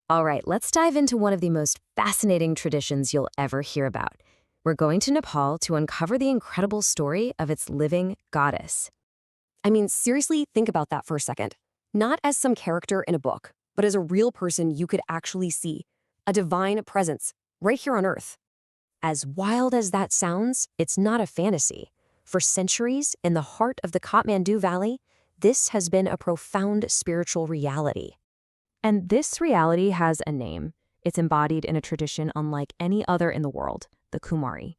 All right, let's dive into one of the most fascinating traditions you'll ever hear about. We're going to Nepal to uncover the incredible story of its living goddess. I mean, seriously, think about that for a second. Not as some character in a book, but as a real person you could actually see. A divine presence, right here on Earth. As wild as that sounds, it's not a fantasy. For centuries, in the heart of the Kathmandu Valley, this has been a profound spiritual reality. And this reality has a name. It's embodied in a tradition unlike any other in the world, the Kumari.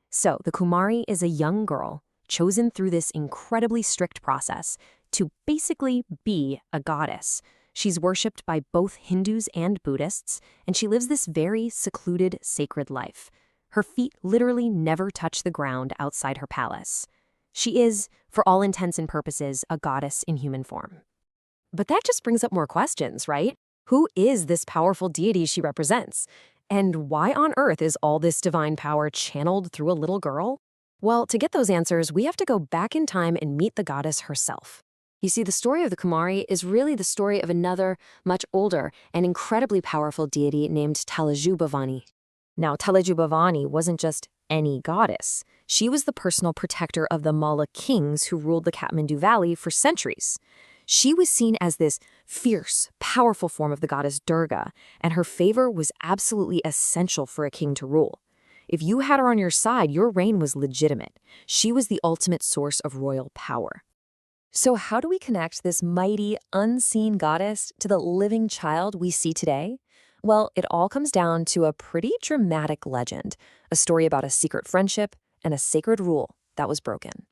So, the Kumari is a young girl chosen through this incredibly strict process to basically be a goddess. She's worshipped by both Hindus and Buddhists, and she lives this very secluded, sacred life. Her feet literally never touch the ground outside her palace. She is, for all intents and purposes, a goddess in human form. But that just brings up more questions, right? Who is this powerful deity she represents? And why on earth is all this divine power channeled through a little girl? Well, to get those answers, we have to go back in time and meet the goddess herself. You see, the story of the Kumari is really the story of another, much older, and incredibly powerful deity named Taleju Bhawani. Now, Taleju Bhawani wasn't just any goddess. She was the personal protector of the Malla kings who ruled the Kathmandu Valley for centuries. She was seen as this fierce, powerful form of the goddess Durga, and her favor was absolutely essential for a king to rule. If you had her on your side, your reign was legitimate. She was the ultimate source of royal power. So how do we connect this mighty, unseen goddess to the living child we see today? Well, it all comes down to a pretty dramatic legend, a story about a secret friendship and a sacred rule that was broken.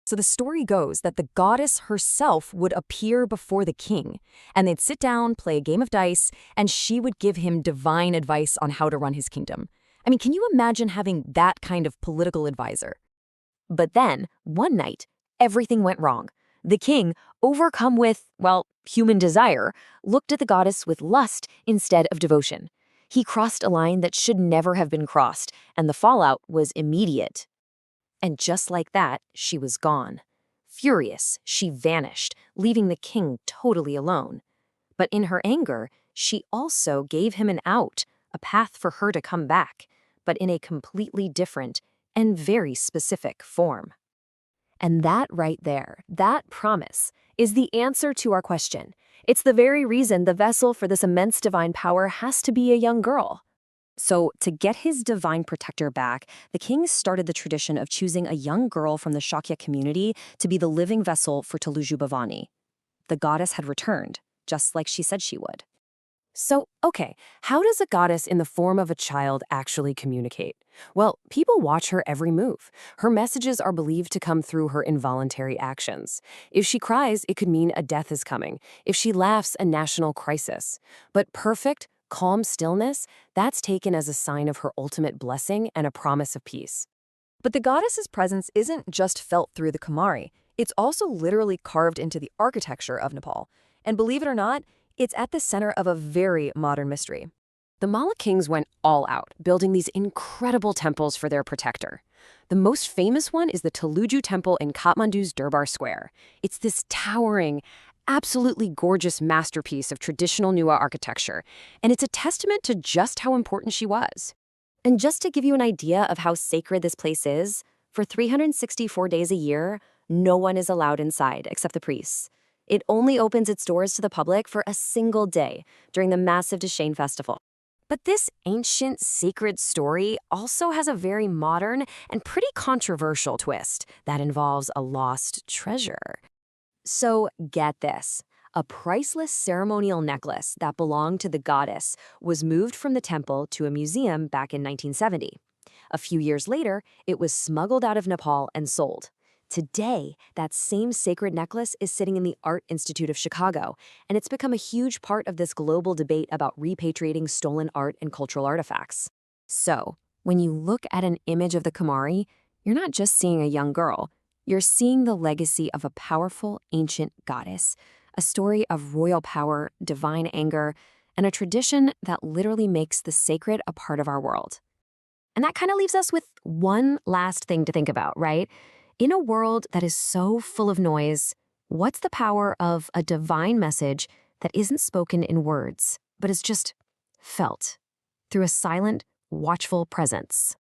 So the story goes that the goddess herself would appear before the king, and they'd sit down, play a game of dice, and she would give him divine advice on how to run his kingdom. I mean, can you imagine having that kind of political advisor? But then, one night, everything went wrong. The king, overcome with, well, human desire, looked at the goddess with lust instead of devotion. He crossed a line that should never have been crossed, and the fallout was immediate. And just like that, she was gone. Furious, she vanished, leaving the king totally alone. But in her anger, she also gave him an out, a path for her to come back, but in a completely different and very specific form. And that right there, that promise, is the answer to our question. It's the very reason the vessel for this immense divine power has to be a young girl. So, to get his divine protector back, the king started the tradition of choosing a young girl from the Shakya community to be the living vessel for Taleju Bhawani. The goddess had returned, just like she said she would. So, okay, how does a goddess in the form of a child actually communicate? Well, people watch her every move. Her messages are believed to come through her involuntary actions. If she cries, it could mean a death is coming. If she laughs, a national crisis. But perfect, calm stillness, that's taken as a sign of her ultimate blessing and a promise of peace. But the goddess's presence isn't just felt through the Kumari. It's also literally carved into the architecture of Nepal. And believe it or not, it's at the center of a very modern mystery. The Malla kings went all out, building these incredible temples for their protector. The most famous one is the Taleju Temple in Kathmandu's Durbar Square. It's this towering, absolutely gorgeous masterpiece of traditional Nuwa architecture, and it's a testament to just how important she was. And just to give you an idea of how sacred this place is, for 364 days a year, no one is allowed inside except the priests. It only opens its doors to the public for a single day during the massive Dashain festival. But this ancient, sacred story also has a very modern and pretty controversial twist that involves a lost treasure. So get this. A priceless ceremonial necklace that belonged to the goddess was moved from the temple to a museum back in 1970. A few years later, it was smuggled out of Nepal and sold. Today, that same sacred necklace is sitting in the Art Institute of Chicago, and it's become a huge part of this global debate about repatriating stolen art and cultural artifacts. So, when you look at an image of the Kumari, you're not just seeing a young girl. You're seeing the legacy of a powerful, ancient goddess, a story of royal power, divine anger, and a tradition that literally makes the sacred a part of our world. And that kind of leaves us with one last thing to think about, right? In a world that is so full of noise, what's the power of a divine message that isn't spoken in words, but is just felt, through a silent, watchful presence.